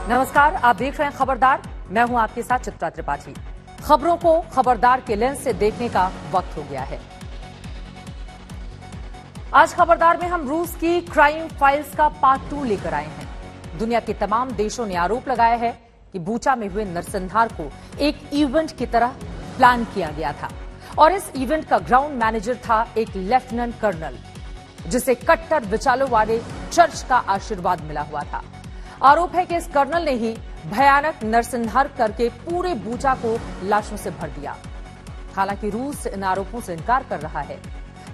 नमस्कार, आप देख रहे हैं खबरदार। मैं हूं आपके साथ चित्रा त्रिपाठी। खबरों को खबरदार के लेंस से देखने का वक्त हो गया है। आज खबरदार में हम रूस की क्राइम फाइल्स का पार्ट 2 लेकर आए हैं। दुनिया के तमाम देशों ने आरोप लगाया है कि बूचा में हुए नरसंहार को एक इवेंट की तरह प्लान किया गया था और इस इवेंट का ग्राउंड मैनेजर था एक लेफ्टिनेंट कर्नल, जिसे कट्टर विचारों वाले चर्च का आशीर्वाद मिला हुआ था। आरोप है कि इस कर्नल ने ही भयानक नरसंहार करके पूरे बूचा को लाशों से भर दिया। हालांकि रूस इन आरोपों से इनकार कर रहा है।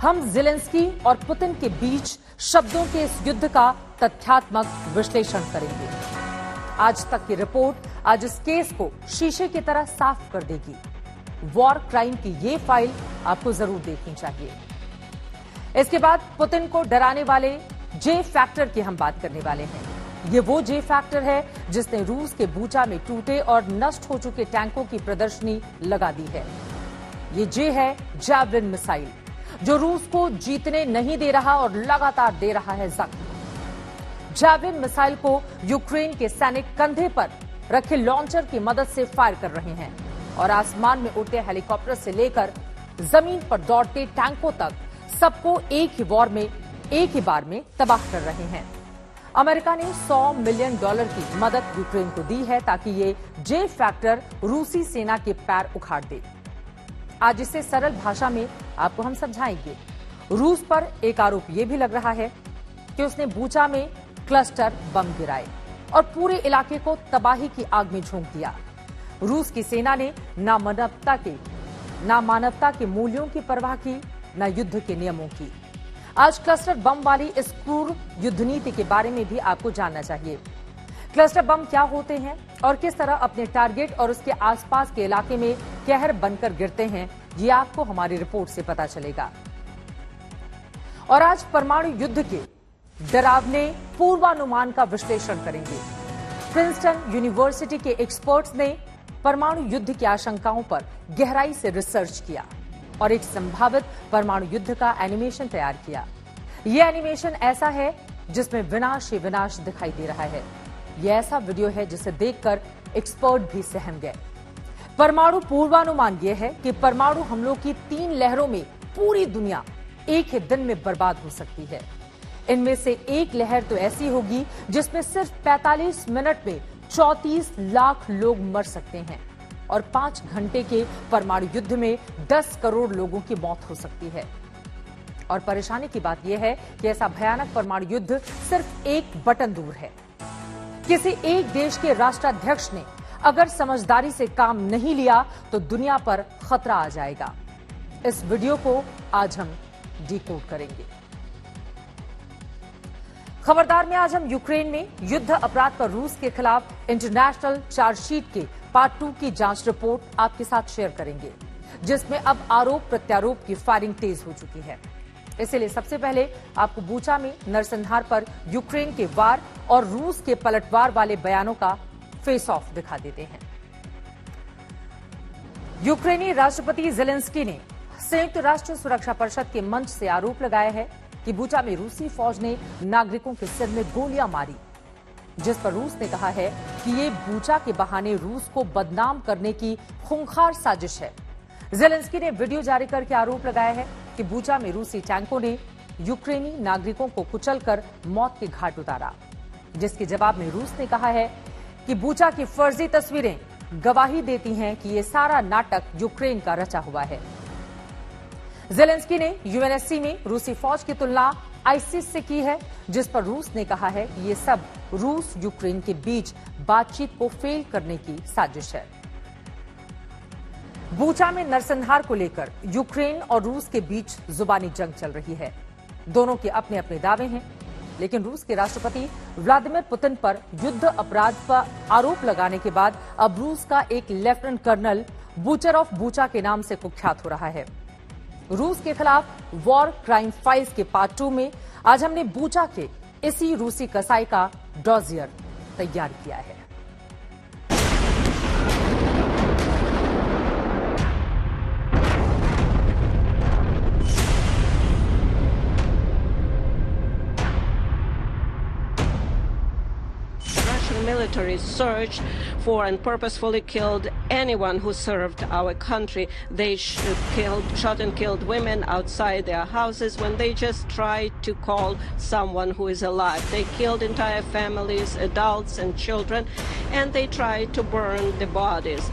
हम ज़ेलेंस्की और पुतिन के बीच शब्दों के इस युद्ध का तथ्यात्मक विश्लेषण करेंगे। आज तक की रिपोर्ट आज इस केस को शीशे की तरह साफ कर देगी। वॉर क्राइम की ये फाइल आपको जरूर देखनी चाहिए। इसके बाद पुतिन को डराने वाले जे फैक्टर की हम बात करने वाले हैं। ये वो जे फैक्टर है जिसने रूस के बूचा में टूटे और नष्ट हो चुके टैंकों की प्रदर्शनी लगा दी है। ये जे है जैवलिन मिसाइल, जो रूस को जीतने नहीं दे रहा और लगातार दे रहा है जख्म। जैवलिन मिसाइल को यूक्रेन के सैनिक कंधे पर रखे लॉन्चर की मदद से फायर कर रहे हैं और आसमान में उड़ते हेलीकॉप्टर से लेकर जमीन पर दौड़ते टैंकों तक सबको एक ही बार में तबाह कर रहे हैं। अमेरिका ने $100 मिलियन की मदद यूक्रेन को दी है ताकि ये जे फैक्टर रूसी सेना के पैर उखाड़ दे। आज इसे सरल भाषा में आपको हम समझाएंगे। रूस पर एक आरोप यह भी लग रहा है कि उसने बूचा में क्लस्टर बम गिराए और पूरे इलाके को तबाही की आग में झोंक दिया। रूस की सेना ने ना मानवता के मूल्यों की परवाह की, न युद्ध के नियमों की। आज क्लस्टर बम वाली इस क्रूर युद्ध नीति के बारे में भी आपको जानना चाहिए। क्लस्टर बम क्या होते हैं और किस तरह अपने टारगेट और उसके आसपास के इलाके में कहर बनकर गिरते हैं, ये आपको हमारी रिपोर्ट से पता चलेगा। और आज परमाणु युद्ध के डरावने पूर्वानुमान का विश्लेषण करेंगे। प्रिंसटन यूनिवर्सिटी के एक्सपर्ट्स ने परमाणु युद्ध की आशंकाओं पर गहराई से रिसर्च किया और एक संभावित परमाणु युद्ध का एनिमेशन तैयार किया। यह एनिमेशन ऐसा है जिसमें विनाश ही विनाश दिखाई दे रहा है। यह ऐसा वीडियो है जिसे देखकर एक्सपर्ट भी सहम गए। परमाणु पूर्वानुमान यह है कि परमाणु हमलों की 3 लहरों में पूरी दुनिया एक ही दिन में बर्बाद हो सकती है। इनमें से एक लहर तो ऐसी होगी जिसमें सिर्फ 45 मिनट में 34 लाख लोग मर सकते हैं और 5 घंटे के परमाणु युद्ध में 10 करोड़ लोगों की मौत हो सकती है। और परेशानी की बात यह है कि ऐसा भयानक परमाणु युद्ध सिर्फ एक बटन दूर है। किसी एक देश के राष्ट्राध्यक्ष ने अगर समझदारी से काम नहीं लिया तो दुनिया पर खतरा आ जाएगा। इस वीडियो को आज हम डिकोड करेंगे। खबरदार में आज हम यूक्रेन में युद्ध अपराध पर रूस के खिलाफ इंटरनेशनल चार्जशीट के पार्ट 2 की जांच रिपोर्ट आपके साथ शेयर करेंगे, जिसमें अब आरोप प्रत्यारोप की फायरिंग तेज हो चुकी है। इसलिए सबसे पहले आपको बूचा में नरसंहार पर यूक्रेन के वार और रूस के पलटवार वाले बयानों का फेस ऑफ दिखा देते हैं। यूक्रेनी राष्ट्रपति ज़ेलेंस्की ने संयुक्त राष्ट्र सुरक्षा परिषद के मंच से आरोप लगाया है कि बूचा में रूसी फौज ने नागरिकों के सिर में गोलियां मारी, जिस पर रूस ने कहा है कि ये बूचा के बहाने रूस को बदनाम करने की खूंखार साजिश है। ज़ेलेंस्की ने वीडियो जारी करके आरोप लगाया है कि बूचा में रूसी टैंकों ने यूक्रेनी नागरिकों को कुचलकर मौत के घाट उतारा, जिसके जवाब में रूस ने कहा है कि बूचा की फर्जी तस्वीरें गवाही देती हैं कि ये सारा नाटक यूक्रेन का रचा हुआ है। ज़ेलेंस्की ने यूएनएससी में रूसी फौज की तुलना आईसिस से की है, जिस पर रूस ने कहा है कि ये सब रूस यूक्रेन के बीच बातचीत को फेल करने की साजिश है। बूचा में नरसंहार को लेकर यूक्रेन और रूस के बीच जुबानी जंग चल रही है। दोनों के अपने अपने दावे हैं, लेकिन रूस के राष्ट्रपति व्लादिमीर पुतिन पर युद्ध अपराध पर आरोप लगाने के बाद अब रूस का एक lieutenant colonel butcher of Bucha के नाम से कुख्यात हो रहा है। रूस के खिलाफ वॉर क्राइम फाइल्स के पार्ट 2 में आज हमने बूचा के इसी रूसी कसाई का डॉजियर तैयार किया है। military searched for and purposefully killed anyone who served our country. They shot and killed women outside their houses when they just tried to call someone who is alive. They killed entire families, adults and children, and they tried to burn the bodies.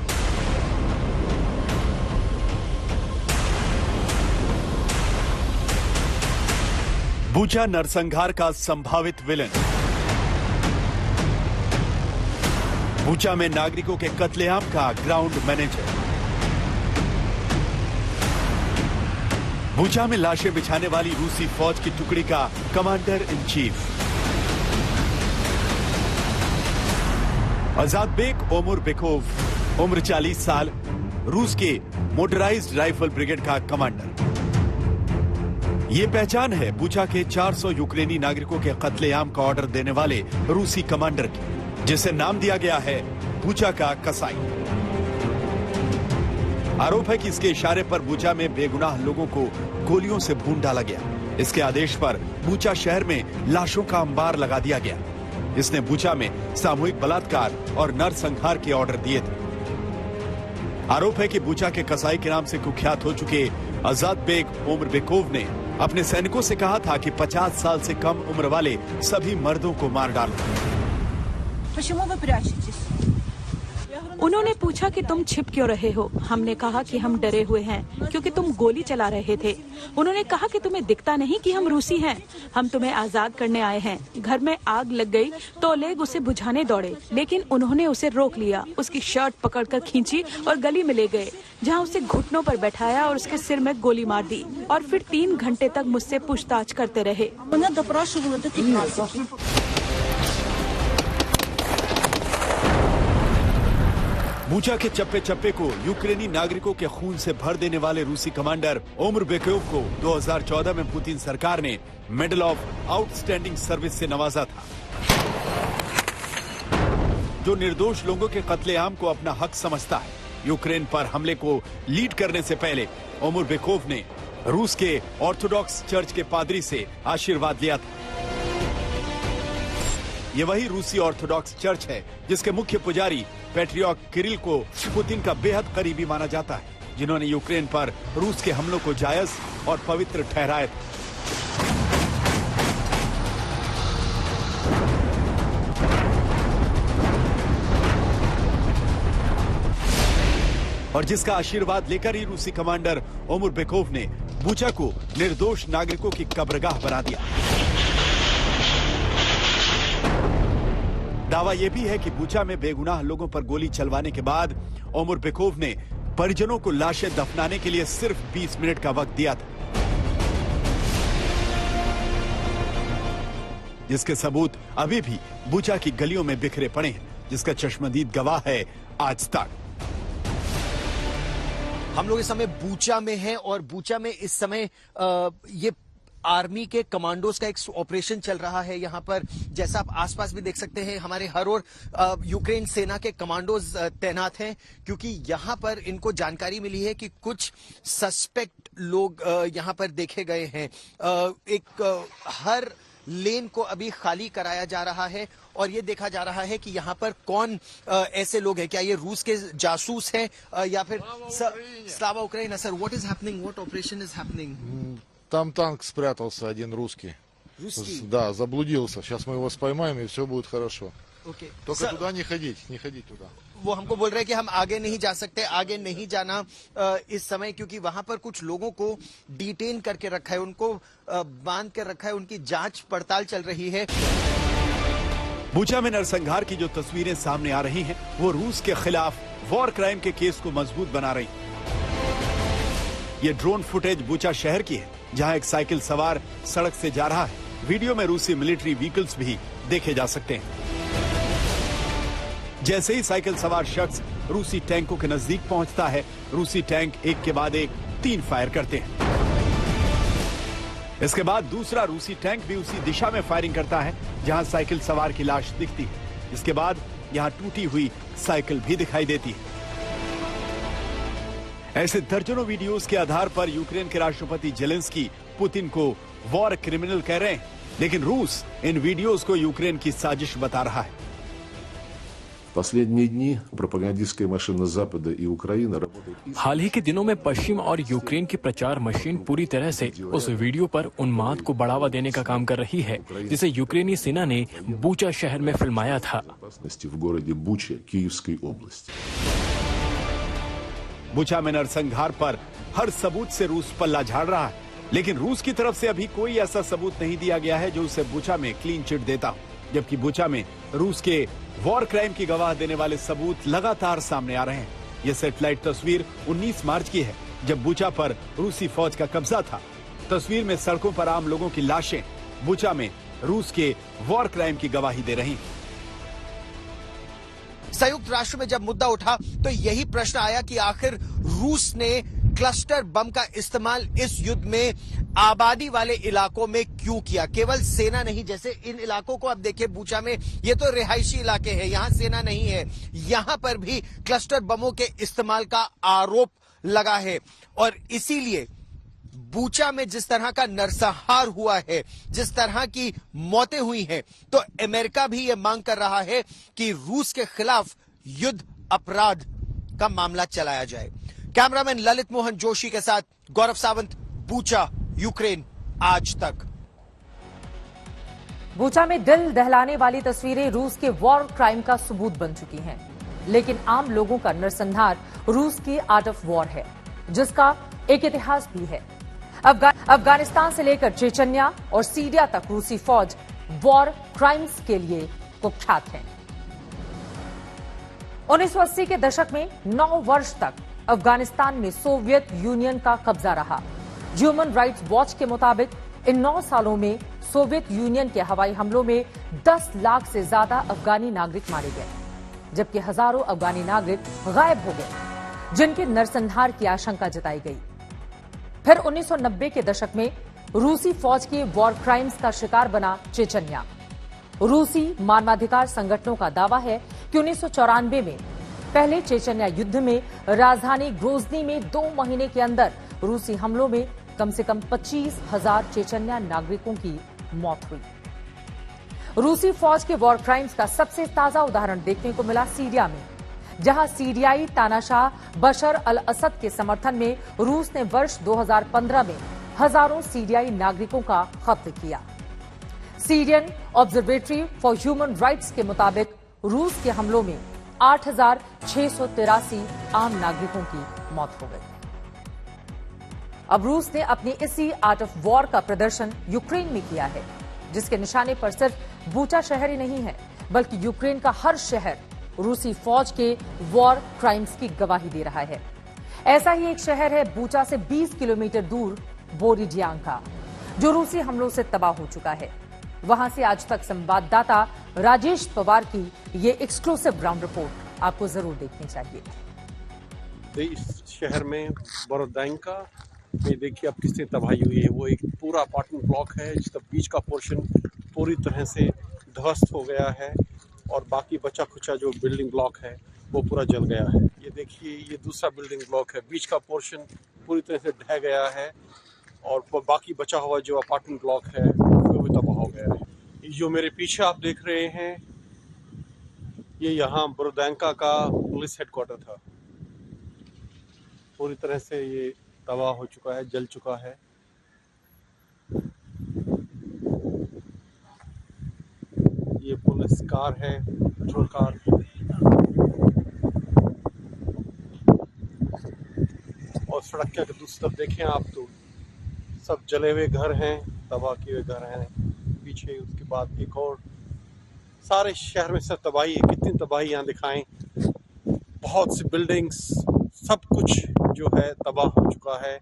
Bucha नरसंहार का संभावित villain. Bucha में नागरिकों के कत्लेआम का ground manager. Bucha में लाशें बिछाने वाली रूसी फौज की टुकड़ी का कमांडर इन चीफ। अजादबेक ओमुरबेकोव, उम्र 40 साल, रूस के मोटराइज्ड राइफल ब्रिगेड का कमांडर। ये पहचान है बूचा के 400 यूक्रेनी नागरिकों के कत्लेआम का ऑर्डर देने वाले रूसी कमांडर की, जिसे नाम दिया गया है बूचा का कसाई। आरोप है कि इसके इशारे पर बूचा में बेगुनाह लोगों को गोलियों से भून डाला गया। इसके आदेश पर बूचा शहर में लाशों का अंबार लगा दिया गया। इसने बूचा में सामूहिक बलात्कार और नरसंहार के ऑर्डर दिए थे। आरोप है कि बूचा के कसाई के नाम से कुख्यात हो चुके अजादबेक ओमुरबेकोव ने अपने सैनिकों से कहा था कि 50 साल से कम उम्र वाले सभी मर्दों को मार डालो। उन्होंने पूछा कि तुम छिप क्यों रहे हो। हमने कहा कि हम डरे हुए हैं क्योंकि तुम गोली चला रहे थे। उन्होंने कहा कि तुम्हें दिखता नहीं कि हम रूसी हैं, हम तुम्हें आजाद करने आए हैं। घर में आग लग गई तो ओलेग उसे बुझाने दौड़े, लेकिन उन्होंने उसे रोक लिया। उसकी शर्ट पकड़कर खींची और गली में ले गए, जहां उसे घुटनों पर बैठाया और उसके सिर में गोली मार दी और फिर 3 घंटे तक मुझसे पूछताछ करते रहे। बूचा के चप्पे चप्पे को यूक्रेनी नागरिकों के खून से भर देने वाले रूसी कमांडर ओमुरबेकोव को 2014 में पुतिन सरकार ने मेडल ऑफ आउटस्टैंडिंग सर्विस से नवाजा था, जो निर्दोष लोगों के कत्लेआम को अपना हक समझता है। यूक्रेन पर हमले को लीड करने से पहले ओमुरबेकोव ने रूस के ऑर्थोडॉक्स चर्च के पादरी से आशीर्वाद लिया था। ये वही रूसी ऑर्थोडॉक्स चर्च है जिसके मुख्य पुजारी पैट्रियर्क किरिल को पुतिन का बेहद करीबी माना जाता है, जिन्होंने यूक्रेन पर रूस के हमलों को जायज और पवित्र ठहराया था। और जिसका आशीर्वाद लेकर ही रूसी कमांडर ओमुरबेकोव ने बूचा को निर्दोष नागरिकों की कब्रगाह बना दिया। दावा यह भी है कि बूचा में बेगुनाह लोगों पर गोली चलवाने के बाद ओमुरबेकोव ने परिजनों को लाशें दफनाने के लिए सिर्फ 20 मिनट का वक्त दिया था, जिसके सबूत अभी भी बूचा की गलियों में बिखरे पड़े हैं, जिसका चश्मदीद गवाह है आज तक। हम लोग इस समय बूचा में हैं और बूचा में इस समय ये आर्मी के कमांडोज का एक ऑपरेशन चल रहा है। यहाँ पर जैसा आप आसपास भी देख सकते हैं, हमारे हर ओर यूक्रेन सेना के कमांडोज तैनात हैं, क्योंकि यहाँ पर इनको जानकारी मिली है कि कुछ सस्पेक्ट लोग यहाँ पर देखे गए हैं। हर लेन को अभी खाली कराया जा रहा है और ये देखा जा रहा है कि यहाँ पर कौन ऐसे लोग हैं। क्या ये रूस के जासूस हैं या फिर स्लावा उक्रेना? Sir, what is happening? What operation is happening? Там танк спрятался, один русский. Русский? Да, заблудился. Сейчас мы его споймаем, и все будет хорошо. Okay. Только туда не ходить туда. वो हमको बोल रहे हैं कि हम आगे नहीं जा सकते, आगे नहीं जाना इस समय, क्योंकि वहां पर कुछ लोगों को डिटेन करके रखा है, उनको बांध कर रखा है, उनकी जांच पड़ताल चल रही है। बूचा में नरसंहार की जो तस्वीरें सामने आ रही हैं, वो रूस के खिलाफ वॉर क्राइम के केस को मजबूत बना रही। ये ड्रोन फुटेज बूचा शहर की है, जहां एक साइकिल सवार सड़क से जा रहा है। वीडियो में रूसी मिलिट्री व्हीकल्स भी देखे जा सकते हैं। जैसे ही साइकिल सवार शख्स रूसी टैंकों के नजदीक पहुंचता है, रूसी टैंक एक के बाद एक 3 फायर करते हैं। इसके बाद दूसरा रूसी टैंक भी उसी दिशा में फायरिंग करता है जहां साइकिल सवार की लाश दिखती है। इसके बाद यहां टूटी हुई साइकिल भी दिखाई देती है। ऐसे दर्जनों वीडियोस के आधार पर यूक्रेन के राष्ट्रपति जेलेंस्की पुतिन को वॉर क्रिमिनल कह रहे हैं, लेकिन रूस इन वीडियोस को यूक्रेन की साजिश बता रहा है। Последние дни пропагандистская машина Запада и Украины работает... हाल ही के दिनों में पश्चिम और यूक्रेन की प्रचार मशीन पूरी तरह से उस वीडियो पर उन्माद को बढ़ावा देने का काम कर रही है जिसे यूक्रेनी सेना ने बूचा शहर में फिल्माया था। в городе Буча Киевской области। बुचा में नरसंहार पर हर सबूत से रूस पल्ला झाड़ रहा है, लेकिन रूस की तरफ से अभी कोई ऐसा सबूत नहीं दिया गया है जो उसे बुचा में क्लीन चिट देता, जबकि बुचा में रूस के वॉर क्राइम की गवाह देने वाले सबूत लगातार सामने आ रहे हैं। यह सैटेलाइट तस्वीर 19 मार्च की है, जब बुचा पर रूसी फौज का कब्जा था। तस्वीर में सड़कों पर आम लोगों की लाशें बुचा में रूस के वॉर क्राइम की गवाही दे रही। संयुक्त राष्ट्र में जब मुद्दा उठा तो यही प्रश्न आया कि आखिर रूस ने क्लस्टर बम का इस्तेमाल इस युद्ध में आबादी वाले इलाकों में क्यों किया। केवल सेना नहीं, जैसे इन इलाकों को अब देखिए, बूचा में ये तो रिहायशी इलाके हैं, यहां सेना नहीं है, यहां पर भी क्लस्टर बमों के इस्तेमाल का आरोप लगा है। और इसीलिए बूचा में जिस तरह का नरसंहार हुआ है, जिस तरह की मौतें हुई हैं, तो अमेरिका भी यह मांग कर रहा है कि रूस के खिलाफ युद्ध अपराध का मामला चलाया जाए। कैमरामैन ललित मोहन जोशी के साथ गौरव सावंत, बूचा, यूक्रेन आज तक। बूचा में दिल दहलाने वाली तस्वीरें रूस के वॉर क्राइम का सबूत बन चुकी हैं, लेकिन आम लोगों का नरसंहार रूस की आर्ट ऑफ वॉर है, जिसका एक इतिहास भी है। अफगानिस्तान से लेकर चेचन्या और सीरिया तक रूसी फौज वॉर क्राइम्स के लिए कुख्यात है। 1980 के दशक में 9 वर्ष तक अफगानिस्तान में सोवियत यूनियन का कब्जा रहा। ह्यूमन राइट्स वॉच के मुताबिक इन 9 सालों में सोवियत यूनियन के हवाई हमलों में 10 लाख से ज्यादा अफगानी नागरिक मारे गए, जबकि हजारों अफगानी नागरिक गायब हो गए, जिनके नरसंहार की आशंका जताई गई। फिर 1990 के दशक में रूसी फौज के वॉर क्राइम्स का शिकार बना चेचन्या। रूसी मानवाधिकार संगठनों का दावा है कि 1994 में पहले चेचन्या युद्ध में राजधानी ग्रोजनी में 2 महीने के अंदर रूसी हमलों में कम से कम 25,000 चेचन्या नागरिकों की मौत हुई। रूसी फौज के वॉर क्राइम्स का सबसे ताजा उदाहरण देखने को मिला सीरिया में, जहां सीरियाई तानाशाह बशर अल असद के समर्थन में रूस ने वर्ष 2015 में हजारों सीरियाई नागरिकों का कत्ल किया। Syrian observatory for human rights के मुताबिक रूस के हमलों में 8,683 आम नागरिकों की मौत हो गई। अब रूस ने अपनी इसी आर्ट ऑफ वॉर का प्रदर्शन यूक्रेन में किया है, जिसके निशाने पर सिर्फ बूचा शहर ही नहीं है, बल्कि यूक्रेन का हर शहर रूसी फौज के वॉर क्राइम्स की गवाही दे रहा है। ऐसा ही एक शहर है बूचा से 20 किलोमीटर दूर बोरिडियांका, जो रूसी हमलों से तबाह हो चुका है। वहां से आज तक संवाददाता राजेश पवार की ये एक्सक्लूसिव ग्राउंड रिपोर्ट आपको जरूर देखनी चाहिए। इस शहर में बोरोडाइंका में देखिए अब कितनी तबाही हुई है। वो एक पूरा अपार्टमेंट ब्लॉक है जिसका बीच का पोर्शन पूरी तरह से ध्वस्त हो गया है और बाकी बचा खुचा जो बिल्डिंग ब्लॉक है वो पूरा जल गया है। ये देखिए, ये दूसरा बिल्डिंग ब्लॉक है, बीच का पोर्शन पूरी तरह से ढह गया है और बाकी बचा हुआ जो अपार्टमेंट ब्लॉक है वो भी तबाह हो गया है। जो मेरे पीछे आप देख रहे हैं, ये यहाँ बोरोडाइंका का पुलिस हेडक्वार्टर था। पूरी तरह से ये तबाह हो चुका है, जल चुका है। ये पुलिस कार है, पेट्रोल कार। और सड़क के दूसरी तरफ देखें आप तो सब जले हुए घर हैं, तबाह किए हुए घर हैं। पीछे उसके बाद एक और, सारे शहर में सब तबाही है। कितनी तबाही यहाँ दिखाएं, बहुत सी बिल्डिंग्स, सब कुछ जो है तबाह हो चुका है।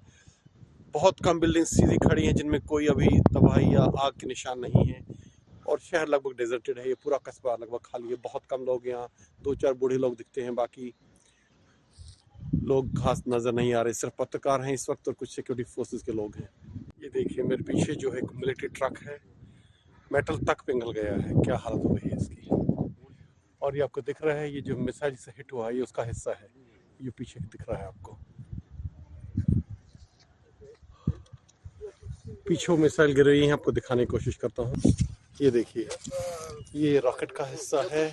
बहुत कम बिल्डिंग्स सीधी खड़ी हैं जिनमें कोई अभी तबाही या आग के निशान नहीं है और शहर लगभग डेजर्टेड है। ये पूरा कस्बा लगभग खाली है, बहुत कम लोग यहाँ, 2-4 बूढ़े लोग दिखते हैं, बाकी लोग खास नजर नहीं आ रहे। सिर्फ पत्रकार हैं इस वक्त और कुछ सिक्योरिटी फोर्सेस के लोग हैं। ये देखिए मेरे पीछे जो है मिलिट्री ट्रक है, मेटल तक पिघल गया है, क्या हालत हो गई है इसकी। और ये आपको दिख रहा है, ये जो मिसाइल से हिट हुआ है ये उसका हिस्सा है, ये पीछे दिख रहा है आपको। पीछे मिसाइल गिर रही है, आपको दिखाने की कोशिश करता हूँ। ये देखिए, ये रॉकेट का हिस्सा है।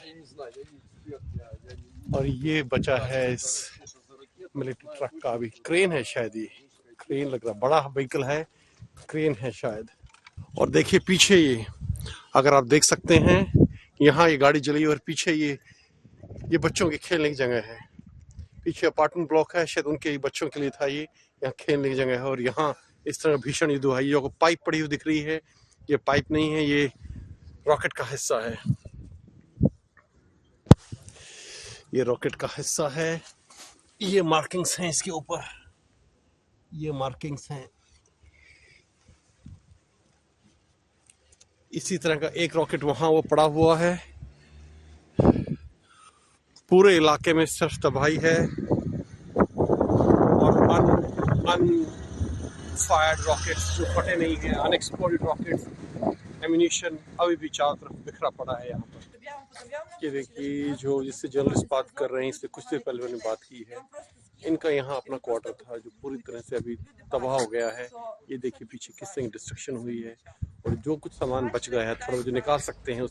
और ये बचा है इस मिलिट्री ट्रक का, अभी क्रेन है शायद, ये क्रेन लग रहा, बड़ा व्हीकल है, क्रेन है शायद। और देखिए पीछे ये, अगर आप देख सकते हैं, यहाँ ये गाड़ी जली और पीछे ये बच्चों के खेलने की जगह है। पीछे अपार्टमेंट ब्लॉक है, शायद उनके बच्चों के लिए था ये, यहाँ खेलने की जगह है। और यहाँ इस तरह भीषण युद्ध हुआ है। ये पाइप पड़ी हुई दिख रही है, ये पाइप नहीं है, ये रॉकेट का हिस्सा है, ये रॉकेट का हिस्सा है। ये मार्किंग्स हैं इसके ऊपर, ये मार्किंग्स हैं। इसी तरह का एक रॉकेट वहां वो पड़ा हुआ है। पूरे इलाके में सिर्फ तबाही है और अनफायर्ड रॉकेट्स जो फटे नहीं हैं, अनएक्सप्लोडेड रॉकेट्स, एम्यूनिशन अभी भी चारों तरफ बिखरा पड़ा है यहाँ पर। ये देखिए, जो जिससे जर्नलिस्ट बात कर रहे हैं, इससे कुछ देर पहले मैंने बात की है, इनका यहाँ अपना क्वार्टर था जो पूरी तरह से अभी तबाह हो गया है। ये देखिए पीछे किस तरह डिस्ट्रक्शन हुई है, और जो कुछ सामान बच गया है थोड़ा जो निकाल सकते हैं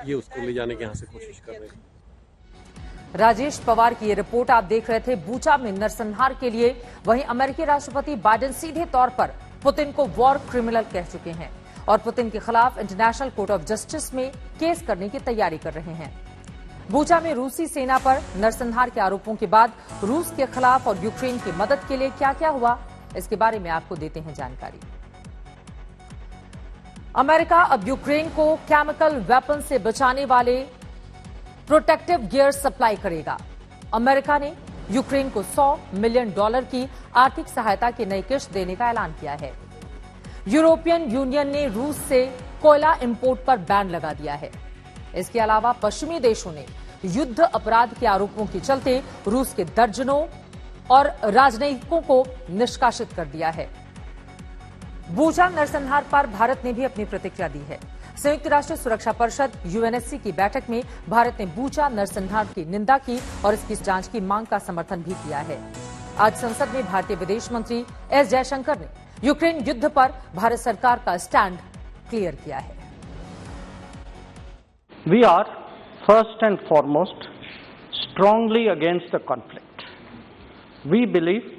ये उसको ले जाने की यहाँ से कोशिश कर रहे हैं। राजेश पवार की ये रिपोर्ट आप देख रहे थे। बूचा में नरसंहार के लिए वहीं अमेरिकी राष्ट्रपति बाइडेन सीधे तौर पर पुतिन को वॉर क्रिमिनल कह चुके हैं और पुतिन के खिलाफ इंटरनेशनल कोर्ट ऑफ जस्टिस में केस करने की तैयारी कर रहे हैं। बूचा में रूसी सेना पर नरसंहार के आरोपों के बाद रूस के खिलाफ और यूक्रेन की मदद के लिए क्या क्या हुआ, इसके बारे में आपको देते हैं जानकारी। अमेरिका अब यूक्रेन को केमिकल वेपन से बचाने वाले प्रोटेक्टिव गियर सप्लाई करेगा। अमेरिका ने यूक्रेन को $100 मिलियन की आर्थिक सहायता की नई किश्त देने का ऐलान किया है। यूरोपियन यूनियन ने रूस से कोयला इंपोर्ट पर बैन लगा दिया है। इसके अलावा पश्चिमी देशों ने युद्ध अपराध के आरोपों के चलते रूस के दर्जनों और राजनयिकों को निष्कासित कर दिया है। बूचा नरसंहार पर भारत ने भी अपनी प्रतिक्रिया दी है। संयुक्त राष्ट्र सुरक्षा परिषद यूएनएससी की बैठक में भारत ने बूचा नरसंहार की निंदा की और इसकी जांच की मांग का समर्थन भी किया है। आज संसद में भारतीय विदेश मंत्री एस जयशंकर ने यूक्रेन युद्ध पर भारत सरकार का स्टैंड क्लियर किया है। We are first and foremost strongly against the conflict. We believe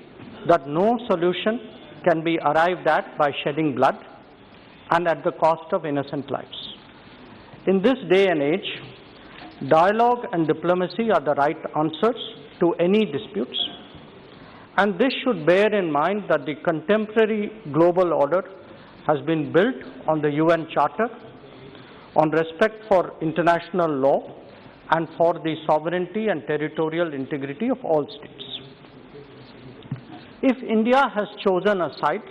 that no solution can be arrived at by shedding blood and at the cost of innocent lives. In this day and age, dialogue and diplomacy are the right answers to any disputes, and this should bear in mind that the contemporary global order has been built on the UN Charter, on respect for international law and for the sovereignty and territorial integrity of all states. If India has chosen a side,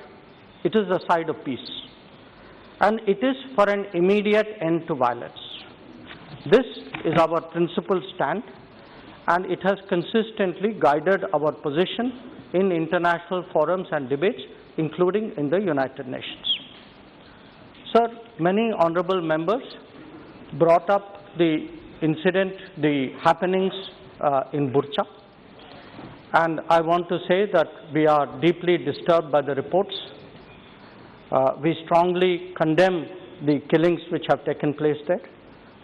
it is the side of peace, and it is for an immediate end to violence. This is our principal stand, and it has consistently guided our position in international forums and debates, including in the United Nations. Sir, many honorable members brought up the incident, the happenings in Bucha, and I want to say that we are deeply disturbed by the reports. We strongly condemn the killings which have taken place there.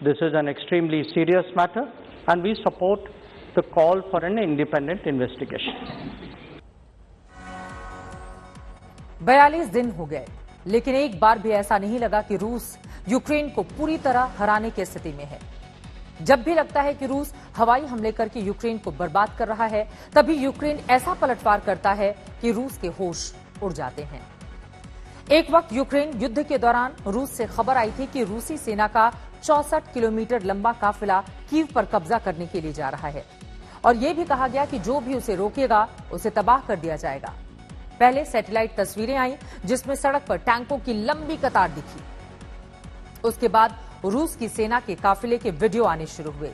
This is an extremely serious matter, and we support the call for an independent investigation. 42 दिन हो गए, लेकिन एक बार भी ऐसा नहीं लगा कि रूस यूक्रेन को पूरी तरह हराने की स्थिति में है। जब भी लगता है कि रूस हवाई हमले करके यूक्रेन को बर्बाद कर रहा है, तभी यूक्रेन ऐसा पलटवार करता है कि रूस के होश उड़ जाते हैं। एक वक्त यूक्रेन युद्ध के दौरान रूस से खबर आई थी कि रूसी सेना का 64 किलोमीटर लंबा काफिला कीव पर कब्जा करने के लिए जा रहा है, और यह भी कहा गया कि जो भी उसे रोकेगा उसे तबाह कर दिया जाएगा। पहले सैटेलाइट तस्वीरें आई जिसमें सड़क पर टैंकों की लंबी कतार दिखी। उसके बाद रूस की सेना के काफिले के वीडियो आने शुरू हुए,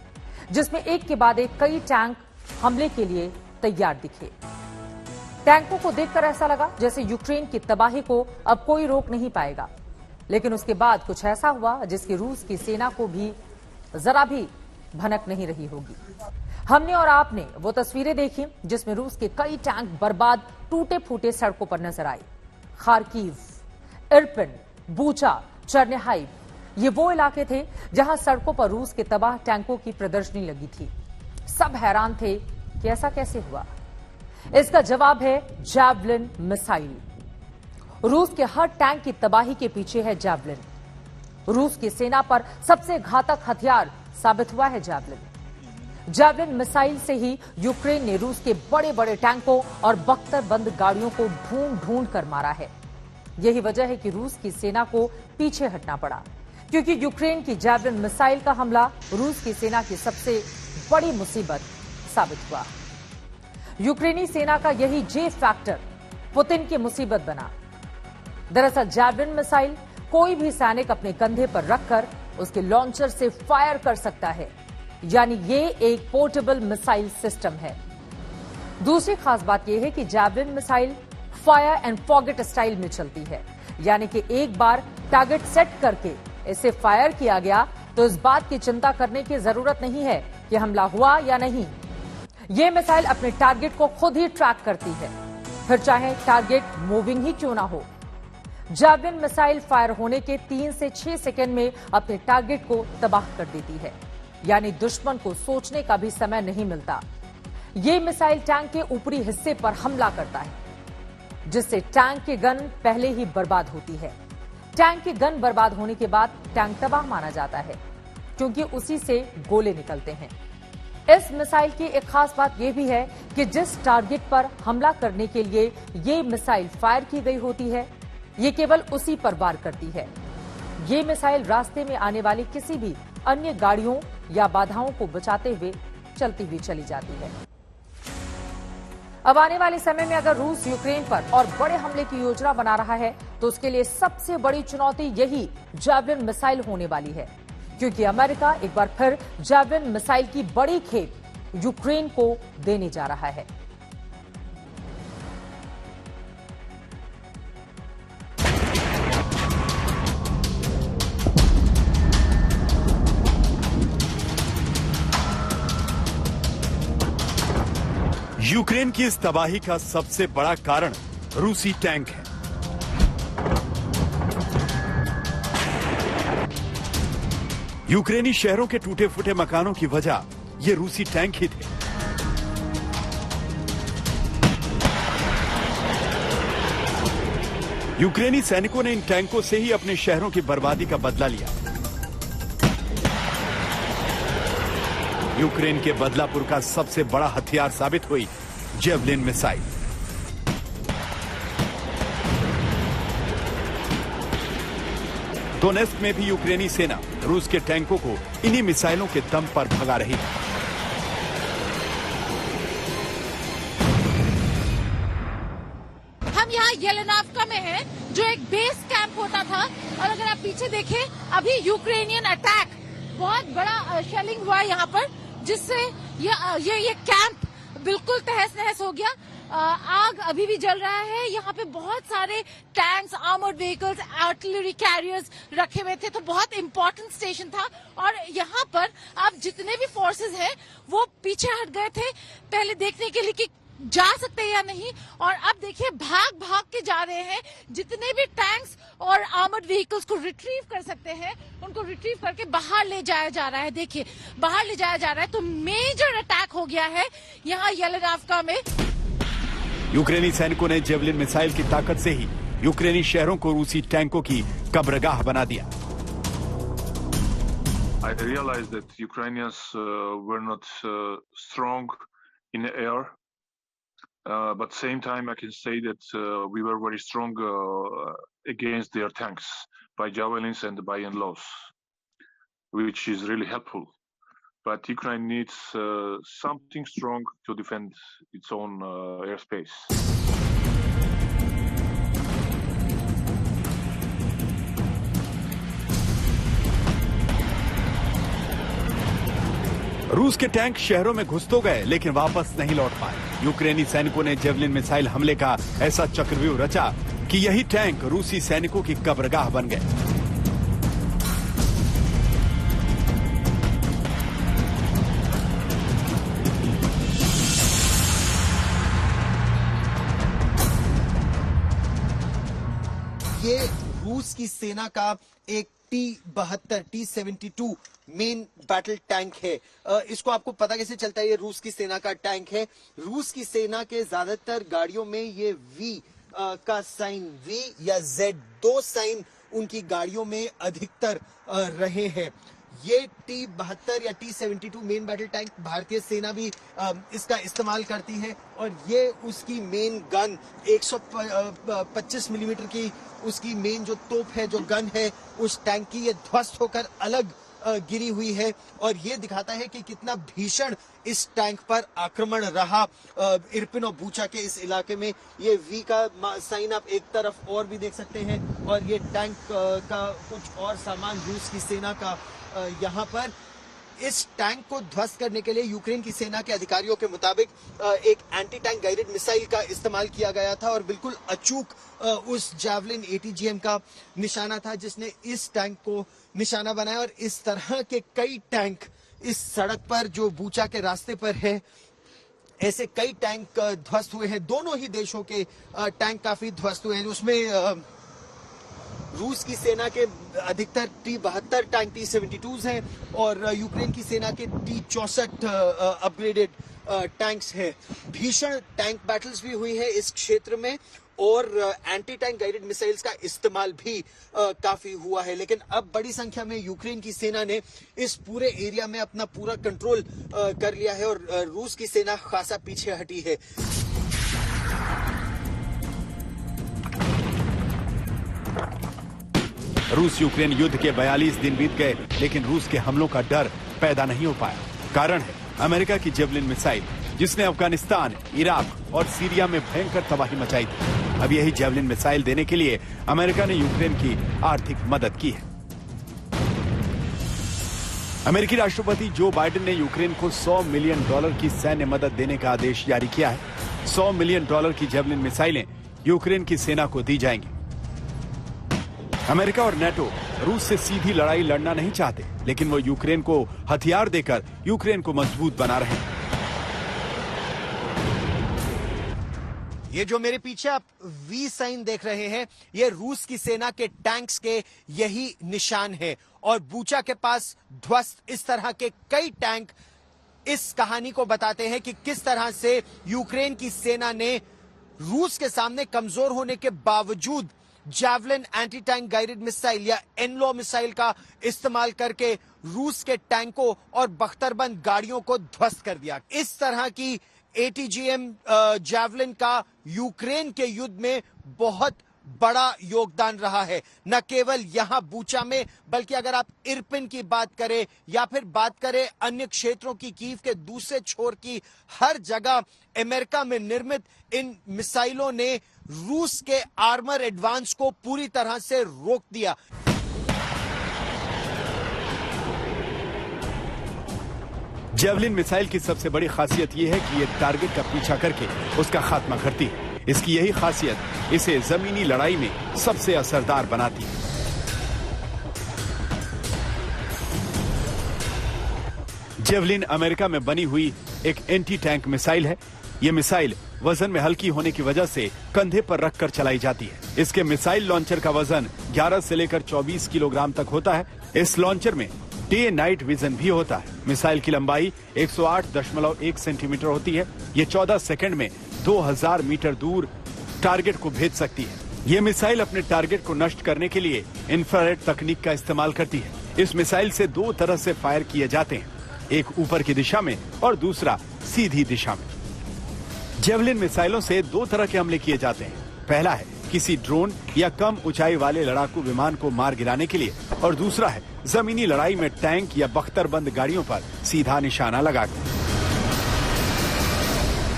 जिसमें एक के बाद एक कई टैंक हमले के लिए तैयार दिखे। टैंकों को देखकर ऐसा लगा जैसे यूक्रेन की तबाही को अब कोई रोक नहीं पाएगा, लेकिन उसके बाद कुछ ऐसा हुआ जिसकी रूस की सेना को भी जरा भी भनक नहीं रही होगी। हमने और आपने वो तस्वीरें देखी जिसमें रूस के कई टैंक बर्बाद टूटे फूटे सड़कों पर नजर आए। खार्किव, इरपिन, बूचा, चर्निहाइव, ये वो इलाके थे जहां सड़कों पर रूस के तबाह टैंकों की प्रदर्शनी लगी थी। सब हैरान थे कि ऐसा कैसे हुआ। इसका जवाब है जैवलिन मिसाइल। रूस के हर टैंक की तबाही के पीछे है जैवलिन। रूस की सेना पर सबसे घातक हथियार साबित हुआ है जैवलिन। जैवलिन मिसाइल से ही यूक्रेन ने रूस के बड़े बड़े टैंकों और बख्तरबंद गाड़ियों को ढूंढ ढूंढ कर मारा है। यही वजह है कि रूस की सेना को पीछे हटना पड़ा, क्योंकि यूक्रेन की जैवलिन मिसाइल का हमला रूस की सेना की सबसे बड़ी मुसीबत साबित हुआ। यूक्रेनी सेना का यही जे फैक्टर पुतिन की मुसीबत बना। दरअसल जैवलिन मिसाइल कोई भी सैनिक अपने कंधे पर रखकर उसके लॉन्चर से फायर कर सकता है, यानी ये एक पोर्टेबल मिसाइल सिस्टम है। दूसरी खास बात यह है कि javelin missile fire and forget style में चलती है, यानी कि एक बार टारगेट सेट करके इसे फायर किया गया तो इस बात की चिंता करने की जरूरत नहीं है कि हमला हुआ या नहीं। ये मिसाइल अपने टारगेट को खुद ही ट्रैक करती है, फिर चाहे टारगेट मूविंग ही क्यों ना हो। जैवलिन मिसाइल फायर होने के 3 से 6 सेकंड में अपने टारगेट को तबाह कर देती है, यानी दुश्मन को सोचने का भी समय नहीं मिलता। ये मिसाइल टैंक के ऊपरी हिस्से पर हमला करता है, जिससे टैंक की गन पहले ही बर्बाद होती है। टैंक की गन बर्बाद होने के बाद टैंक तबाह माना जाता है, क्योंकि उसी से गोले निकलते हैं। इस मिसाइल की एक खास बात यह भी है कि जिस टारगेट पर हमला करने के लिए ये मिसाइल फायर की गई होती है, ये केवल उसी पर वार करती है। ये मिसाइल रास्ते में आने वाली किसी भी अन्य गाड़ियों या बाधाओं को बचाते हुए चलती हुई चली जाती है। अब आने वाले समय में अगर रूस यूक्रेन पर और बड़े हमले की योजना बना रहा है तो उसके लिए सबसे बड़ी चुनौती यही जैवलिन मिसाइल होने वाली है, क्योंकि अमेरिका एक बार फिर जैवलिन मिसाइल की बड़ी खेप यूक्रेन को देने जा रहा है। यूक्रेन की इस तबाही का सबसे बड़ा कारण रूसी टैंक है। यूक्रेनी शहरों के टूटे फूटे मकानों की वजह ये रूसी टैंक ही थे। यूक्रेनी सैनिकों ने इन टैंकों से ही अपने शहरों की बर्बादी का बदला लिया। यूक्रेन के बदलापुर का सबसे बड़ा हथियार साबित हुई जैवलिन मिसाइल। डोनेस्क में भी यूक्रेनी सेना रूस के टैंकों को इन्हीं मिसाइलों के दम पर भगा रही है। हम यहाँ येलेनावका में हैं, जो एक बेस कैंप होता था, और अगर आप पीछे देखें अभी यूक्रेनियन अटैक, बहुत बड़ा शेलिंग हुआ है यहाँ पर, जिससे ये कैंप बिल्कुल तहस नहस हो गया। आग अभी भी जल रहा है। यहाँ पे बहुत सारे tanks, armoured vehicles, artillery carriers रखे हुए थे, तो बहुत इंपॉर्टेंट स्टेशन था। और यहाँ पर अब जितने भी फोर्सेस हैं वो पीछे हट गए थे पहले देखने के लिए कि जा सकते हैं या नहीं, और अब देखिए भाग भाग के जा रहे हैं। जितने भी टैंक्स और आर्मर्ड व्हीकल्स को रिट्रीव कर सकते हैं उनको रिट्रीव करके बाहर ले जाया जा रहा है। देखिए बाहर ले जाया जा रहा है। तो मेजर अटैक हो गया है यहाँ येलेनावका में। यूक्रेनी सैनिकों ने जेवलिन मिसाइल की ताकत से ही यूक्रेनी शहरों को रूसी टैंकों की कब्रगाह बना दिया। I realized that Ukrainians were not strong in the air. But same time, I can say that we were very strong against their tanks by javelins and by NLAWs, which is really helpful. But Ukraine needs something strong to defend its own airspace. रूस के tank शहरों में घुस तो गए लेकिन वापस नहीं लौट पाए। यूक्रेनी सैनिकों ने जेवलिन मिसाइल हमले का ऐसा चक्रव्यूह रचा कि यही टैंक रूसी सैनिकों की कब्रगाह बन गए। ये रूस की सेना का एक T-72 मेन बैटल टैंक है। इसको आपको पता कैसे चलता है ये रूस की सेना का टैंक है? रूस की सेना के ज्यादातर गाड़ियों में ये वी का साइन, वी या Z2 साइन उनकी गाड़ियों में अधिकतर रहे हैं। ये T-72 या T-72 मेन बैटल टैंक भारतीय सेना भी इसका इस्तेमाल करती है और ये उसकी मेन गन 125 मिलीमीटर की उसकी मेन जो तोप है, जो गन है उस टैंक की, ये ध्वस्त होकर अलग गिरी हुई है और ये दिखाता है कि कितना भीषण इस टैंक पर आक्रमण रहा इरपिन और बूचा के इस इलाके में। ये वी का साइन आप एक तरफ और भी देख सकते हैं और ये टैंक का कुछ और सामान रूस की सेना का यहाँ पर। इस टैंक को ध्वस्त करने के लिए यूक्रेन की सेना के अधिकारियों के मुताबिक एक एंटी टैंक गाइडेड मिसाइल का इस्तेमाल किया गया था और बिल्कुल अचूक उस जैवलिन ATGM का निशाना था जिसने इस टैंक को निशाना बनाया। और इस तरह के कई टैंक इस सड़क पर जो बूचा के रास्ते पर है, ऐसे कई टैंक ध्वस्त हुए हैं। दोनों ही देशों के टैंक काफी ध्वस्त हुए हैं। उसमें रूस की सेना के अधिकतर T-72 टैंक T-72s हैं और यूक्रेन की सेना के T-64 अपग्रेडेड टैंक्स हैं। भीषण टैंक बैटल्स भी हुई है इस क्षेत्र में और एंटी टैंक गाइडेड मिसाइल्स का इस्तेमाल भी काफी हुआ है। लेकिन अब बड़ी संख्या में यूक्रेन की सेना ने इस पूरे एरिया में अपना पूरा कंट्रोल कर लिया है और रूस की सेना खासा पीछे हटी है। रूस यूक्रेन युद्ध के 42 दिन बीत गए लेकिन रूस के हमलों का डर पैदा नहीं हो पाया। कारण है अमेरिका की जेवलिन मिसाइल जिसने अफगानिस्तान, इराक और सीरिया में भयंकर तबाही मचाई थी। अब यही जेवलिन मिसाइल देने के लिए अमेरिका ने यूक्रेन की आर्थिक मदद की है। अमेरिकी राष्ट्रपति जो बाइडेन ने यूक्रेन को $100 मिलियन की सैन्य मदद देने का आदेश जारी किया है। $100 मिलियन की जेवलिन मिसाइलें यूक्रेन की सेना को दी जाएंगी। अमेरिका और नेटो रूस से सीधी लड़ाई लड़ना नहीं चाहते, लेकिन वो यूक्रेन को हथियार देकर यूक्रेन को मजबूत बना रहे हैं। ये जो मेरे पीछे आप वी साइन देख रहे हैं, ये रूस की सेना के टैंक्स के यही निशान है और बूचा के पास ध्वस्त इस तरह के कई टैंक इस कहानी को बताते हैं कि किस तरह से यूक्रेन की सेना ने रूस के सामने कमजोर होने के बावजूद javelin anti tank guided missile या एनलो मिसाइल का इस्तेमाल करके रूस के टैंकों और बख्तरबंद गाड़ियों को ध्वस्त कर दिया। इस तरह की ATGM जैवलिन का यूक्रेन के युद्ध में बहुत बड़ा योगदान रहा है, न केवल यहां बूचा में बल्कि अगर आप इरपिन की बात करें या फिर बात करें अन्य क्षेत्रों की, कीव के दूसरे छोर की, हर जगह अमेरिका में निर्मित इन मिसाइलों ने रूस के आर्मर एडवांस को पूरी तरह से रोक दिया। जेवलिन मिसाइल की सबसे बड़ी खासियत यह है कि यह टारगेट का पीछा करके उसका खात्मा करती है। इसकी यही खासियत इसे जमीनी लड़ाई में सबसे असरदार बनाती है। जेवलिन अमेरिका में बनी हुई एक एंटी टैंक मिसाइल है। यह मिसाइल वजन में हल्की होने की वजह से कंधे पर रखकर चलाई जाती है। इसके मिसाइल लॉन्चर का वजन 11 से लेकर 24 किलोग्राम तक होता है। इस लॉन्चर में डे नाइट विजन भी होता है। मिसाइल की लंबाई 108.1 सेंटीमीटर होती है। ये 14 सेकंड में 2000 मीटर दूर टारगेट को भेज सकती है। ये मिसाइल अपने टारगेट को नष्ट करने के लिए इंफ्रारेड तकनीक का इस्तेमाल करती है। इस मिसाइल से दो तरह से फायर किए जाते हैं, एक ऊपर की दिशा में और दूसरा सीधी दिशा में। जेवलिन मिसाइलों से दो तरह के हमले किए जाते हैं। पहला है किसी ड्रोन या कम ऊंचाई वाले लड़ाकू विमान को मार गिराने के लिए और दूसरा है जमीनी लड़ाई में टैंक या बख्तरबंद गाड़ियों पर सीधा निशाना लगाकर।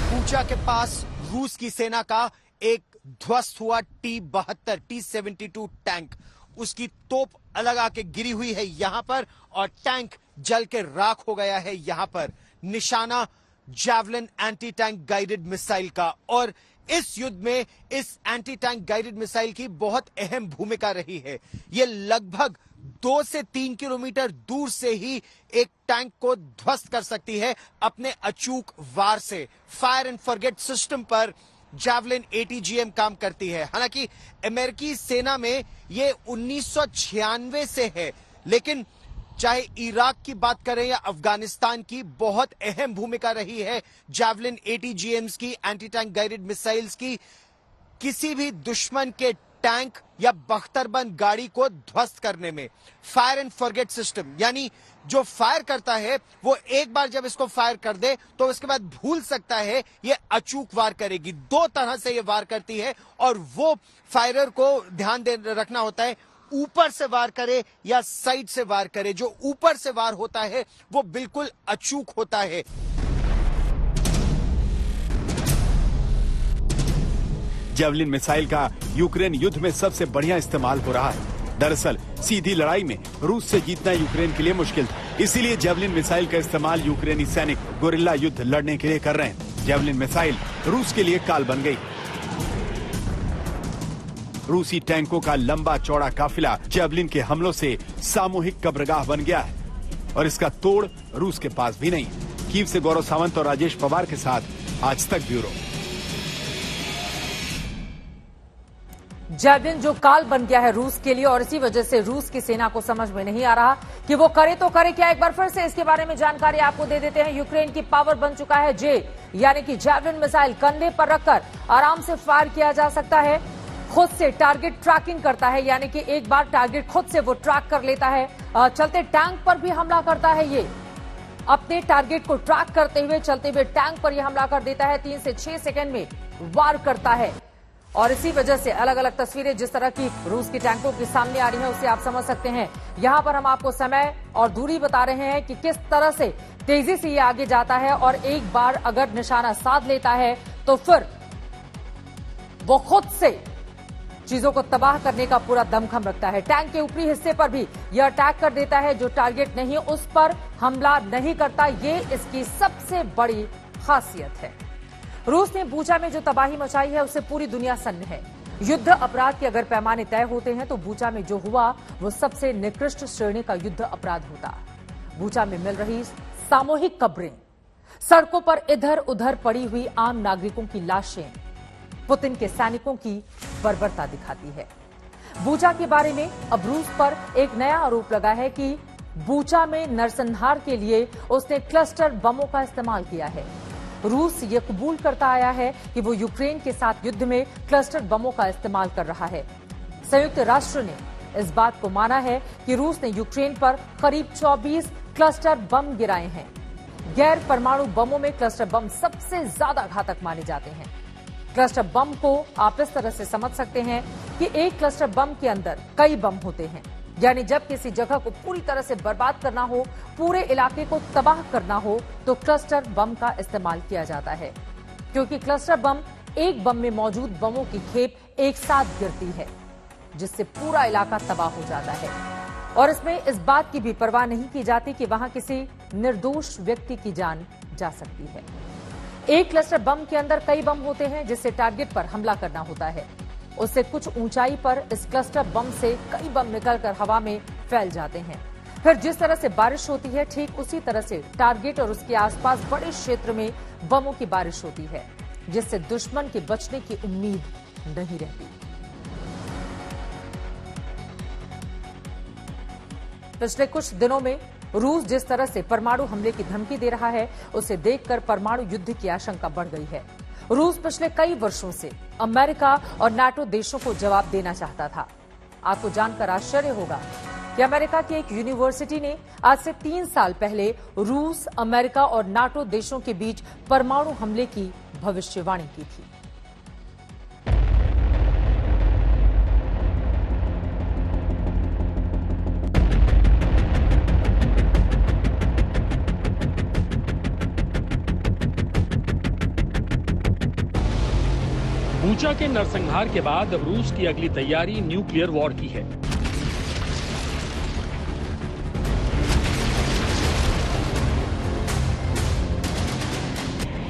बूचा के पास रूस की सेना का एक ध्वस्त हुआ T-72 T-72 टैंक, उसकी तोप अलग आके गिरी हुई है यहां पर और टैंक जल के राख हो गया है यहां पर। निशाना javelin anti tank guided missile का। और इस युद्ध में इस एंटी टैंक गाइडेड मिसाइल की बहुत अहम भूमिका रही है। यह लगभग 2 से 3 किलोमीटर दूर से ही एक टैंक को ध्वस्त कर सकती है अपने अचूक वार से। फायर एंड फॉरगेट सिस्टम पर जैवलिन ATGM काम करती है। हालांकि अमेरिकी सेना में यह 1996 से है, लेकिन चाहे इराक की बात करें या अफगानिस्तान की, बहुत अहम भूमिका रही है जैवलिन ATGMs की, एंटी टैंक गाइडेड मिसाइल्स की, किसी भी दुश्मन के टैंक या बख्तरबंद गाड़ी को ध्वस्त करने में। फायर एंड फॉरगेट सिस्टम, यानी जो फायर करता है वो एक बार जब इसको फायर कर दे तो उसके बाद भूल सकता है, ये अचूक वार करेगी। दो तरह से ये वार करती है और वो फायरर को ध्यान रखना होता है, ऊपर से वार करे या साइड से वार करे। जो ऊपर से वार होता है वो बिल्कुल अचूक होता है। जेवलिन मिसाइल का यूक्रेन युद्ध में सबसे बढ़िया इस्तेमाल हो रहा है। दरअसल सीधी लड़ाई में रूस से जीतना यूक्रेन के लिए मुश्किल था, इसीलिए जेवलिन मिसाइल का इस्तेमाल यूक्रेनी सैनिक गोरिल्ला युद्ध लड़ने के लिए कर रहे हैं। जेवलिन मिसाइल रूस के लिए काल बन गई। रूसी टैंकों का लंबा चौड़ा काफिला जेवलिन के हमलों से सामूहिक कब्रगाह बन गया है और इसका तोड़ रूस के पास भी नहीं। कीव से गौरव सावंत और राजेश पवार के साथ आज तक ब्यूरो। जेवलिन जो काल बन गया है रूस के लिए और इसी वजह से रूस की सेना को समझ में नहीं आ रहा कि वो करे तो करे क्या। एक बार फिर से इसके बारे में जानकारी आपको दे देते हैं। यूक्रेन की पावर बन चुका है जे, यानी कि जेवलिन मिसाइल कंधे पर रखकर आराम से फायर किया जा सकता है। खुद से टारगेट ट्रैकिंग करता है, यानी कि एक बार टारगेट खुद से वो ट्रैक कर लेता है। चलते टैंक पर भी हमला करता है। ये अपने टारगेट को ट्रैक करते हुए चलते हुए टैंक पर यह हमला कर देता है। 3 से 6 सेकंड में वार करता है और इसी वजह से अलग अलग तस्वीरें जिस तरह की रूस की टैंकों की सामने आ रही हैं उससे आप समझ सकते हैं। यहां पर हम आपको समय और दूरी बता रहे हैं कि किस तरह से तेजी से ये आगे जाता है और एक बार अगर निशाना साध लेता है तो फिर वो खुद से चीजों को तबाह करने का पूरा दमखम रखता है। टैंक के ऊपरी हिस्से पर भी यह अटैक कर देता है। जो टारगेट नहीं उस पर हमला नहीं करता, ये इसकी सबसे बड़ी खासियत है। रूस ने बूचा में जो तबाही मचाई है उससे पूरी दुनिया सन्न है। युद्ध अपराध के अगर पैमाने तय होते हैं तो बूचा में जो हुआ वो सबसे निकृष्ट श्रेणी का युद्ध अपराध होता। बूचा में मिल रही सामूहिक कब्रें, सड़कों पर इधर उधर पड़ी हुई आम नागरिकों की लाशें पुतिन के सैनिकों की बर्बरता दिखाती है। बूचा के बारे में अब रूस पर एक नया आरोप लगा है कि बूचा में नरसंहार के लिए उसने क्लस्टर बमों का इस्तेमाल किया है। रूस ये कबूल करता आया है कि वो यूक्रेन के साथ युद्ध में क्लस्टर बमों का इस्तेमाल कर रहा है। संयुक्त राष्ट्र ने इस बात को माना है कि रूस ने यूक्रेन पर करीब 24 क्लस्टर बम गिराए हैं। गैर परमाणु बमों में क्लस्टर बम सबसे ज्यादा घातक माने जाते हैं। क्लस्टर बम को आप इस तरह से समझ सकते हैं कि एक क्लस्टर बम के अंदर कई बम होते हैं, यानी जब किसी जगह को पूरी तरह से बर्बाद करना हो, पूरे इलाके को तबाह करना हो तो क्लस्टर बम का इस्तेमाल किया जाता है, क्योंकि क्लस्टर बम एक बम में मौजूद बमों की खेप एक साथ गिरती है जिससे पूरा इलाका तबाह हो जाता है और इसमें इस बात की भी परवाह नहीं की जाती कि वहां किसी निर्दोष व्यक्ति की जान जा सकती है। एक क्लस्टर बम के अंदर कई बम होते हैं जिससे टारगेट पर हमला करना होता है। उससे कुछ ऊंचाई पर इस क्लस्टर बम से कई बम निकलकर हवा में फैल जाते हैं। फिर जिस तरह से बारिश होती है ठीक उसी तरह से टारगेट और उसके आसपास बड़े क्षेत्र में बमों की बारिश होती है, जिससे दुश्मन के बचने की उम्मीद नहीं रहती। पिछले कुछ दिनों में रूस जिस तरह से परमाणु हमले की धमकी दे रहा है उसे देखकर परमाणु युद्ध की आशंका बढ़ गई है। रूस पिछले कई वर्षों से अमेरिका और नाटो देशों को जवाब देना चाहता था। आपको जानकर आश्चर्य होगा कि अमेरिका की एक यूनिवर्सिटी ने आज से 3 साल पहले रूस, अमेरिका और नाटो देशों के बीच परमाणु हमले की भविष्यवाणी की थी। बूचा के नरसंहार के बाद अब रूस की अगली तैयारी न्यूक्लियर वॉर की है।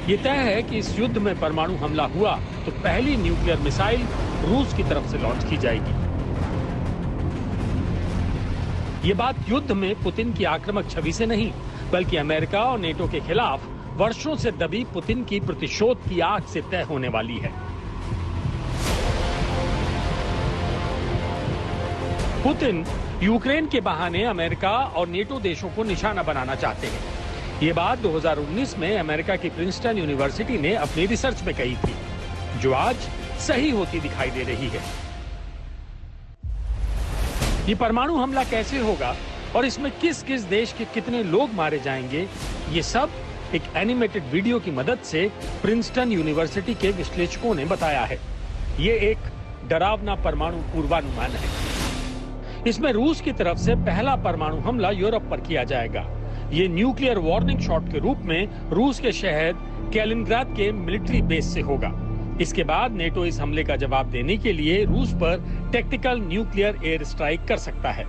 ये तय है कि इस युद्ध में परमाणु हमला हुआ तो पहली न्यूक्लियर मिसाइल रूस की तरफ से लॉन्च की जाएगी। ये बात युद्ध में पुतिन की आक्रामक छवि से नहीं, बल्कि अमेरिका और नेटो के खिलाफ वर्षों से दबी पुतिन की प्रतिशोध की आग से तय होने वाली है। पुतिन यूक्रेन के बहाने अमेरिका और नेटो देशों को निशाना बनाना चाहते हैं। ये बात 2019 में अमेरिका की प्रिंसटन यूनिवर्सिटी ने अपनी रिसर्च में कही थी, जो आज सही होती दिखाई दे रही है। ये परमाणु हमला कैसे होगा और इसमें किस किस देश के कितने लोग मारे जाएंगे, ये सब एक एनिमेटेड वीडियो की मदद से प्रिंसटन यूनिवर्सिटी के विश्लेषकों ने बताया है। ये एक डरावना परमाणु पूर्वानुमान है। इसमें रूस की तरफ से पहला परमाणु हमला यूरोप पर किया जाएगा। ये न्यूक्लियर वार्निंग शॉट के रूप में रूस के शहर कैलिनग्राद के मिलिट्री बेस से होगा। इसके बाद नेटो इस हमले का जवाब देने के लिए रूस पर टैक्टिकल न्यूक्लियर एयर स्ट्राइक कर सकता है।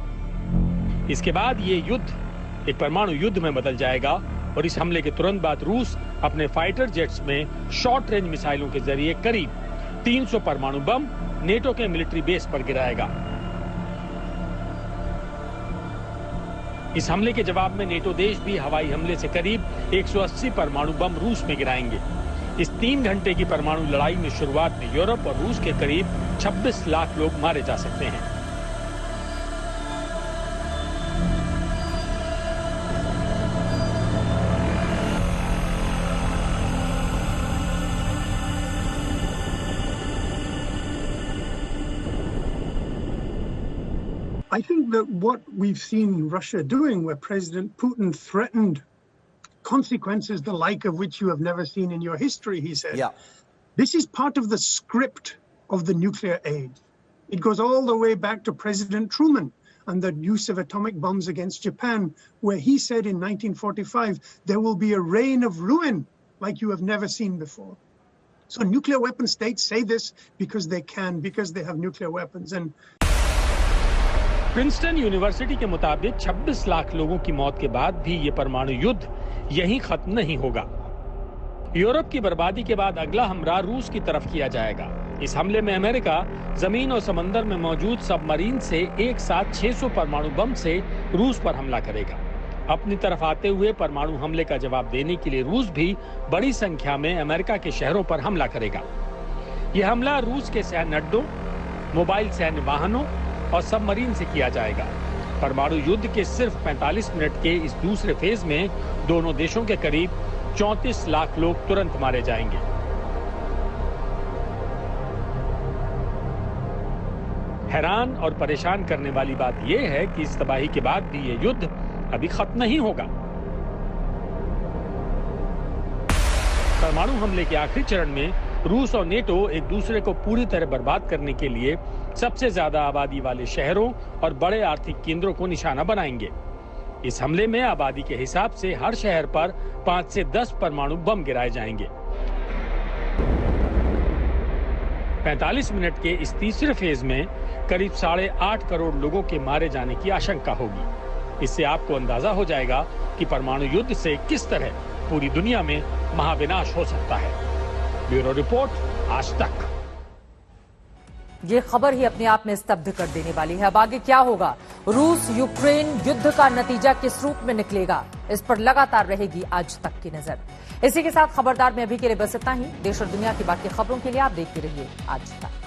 इसके बाद ये युद्ध एक परमाणु युद्ध में बदल जाएगा और इस हमले के तुरंत बाद रूस अपने फाइटर जेट्स में शॉर्ट रेंज मिसाइलों के जरिए करीब 300 परमाणु बम नेटो के मिलिट्री बेस पर गिराएगा। इस हमले के जवाब में नेटो देश भी हवाई हमले से करीब 180 परमाणु बम रूस में गिराएंगे। इस 3 घंटे की परमाणु लड़ाई में शुरुआत में यूरोप और रूस के करीब 26 लाख लोग मारे जा सकते हैं। I think that what we've seen Russia doing, where President Putin threatened consequences the like of which you have never seen in your history, he said. Yeah. This is part of the script of the nuclear aid. It goes all the way back to President Truman and the use of atomic bombs against Japan, where he said in 1945, there will be a reign of ruin like you have never seen before. So nuclear weapon states say this because they can, because they have nuclear weapons. And Princeton university के मुताबिक 26 लाख लोगों की मौत के बाद भी ये परमाणु युद्ध यहीं खत्म नहीं होगा। यूरोप की बर्बादी के बाद अगला हमला रूस की तरफ किया जाएगा। इस हमले में अमेरिका जमीन और समंदर में मौजूद सबमरीन से एक साथ 600 परमाणु बम से रूस पर हमला करेगा। अपनी तरफ आते हुए परमाणु हमले का जवाब देने के लिए रूस भी बड़ी संख्या में अमेरिका के शहरों पर हमला करेगा। यह हमला रूस के सैन्य अड्डों, मोबाइल सैन्य वाहनों और सबमरीन से किया जाएगा। परमाणु युद्ध के सिर्फ 45 मिनट के इस दूसरे फेज में दोनों देशों के करीब 34 लाख लोग तुरंत मारे जाएंगे। हैरान और परेशान करने वाली बात यह है कि इस तबाही के बाद भी ये युद्ध अभी खत्म नहीं होगा। परमाणु हमले के आखिरी चरण में रूस और नेटो एक दूसरे को पूरी तरह बर्बाद करने के लिए सबसे ज्यादा आबादी वाले शहरों और बड़े आर्थिक केंद्रों को निशाना बनाएंगे। इस हमले में आबादी के हिसाब से हर शहर पर 5 से 10 परमाणु बम गिराए जाएंगे। 45 मिनट के इस तीसरे फेज में करीब 8.5 करोड़ लोगों के मारे जाने की आशंका होगी। इससे आपको अंदाजा हो जाएगा कि परमाणु युद्ध से किस तरह पूरी दुनिया में महाविनाश हो सकता है। ब्यूरो रिपोर्ट, आज तक। ये खबर ही अपने आप में स्तब्ध कर देने वाली है। अब आगे क्या होगा, रूस यूक्रेन युद्ध का नतीजा किस रूप में निकलेगा, इस पर लगातार रहेगी आज तक की नजर। इसी के साथ खबरदार में अभी के लिए बस इतना ही। देश और दुनिया की बाकी खबरों के लिए आप देखते रहिए आज तक।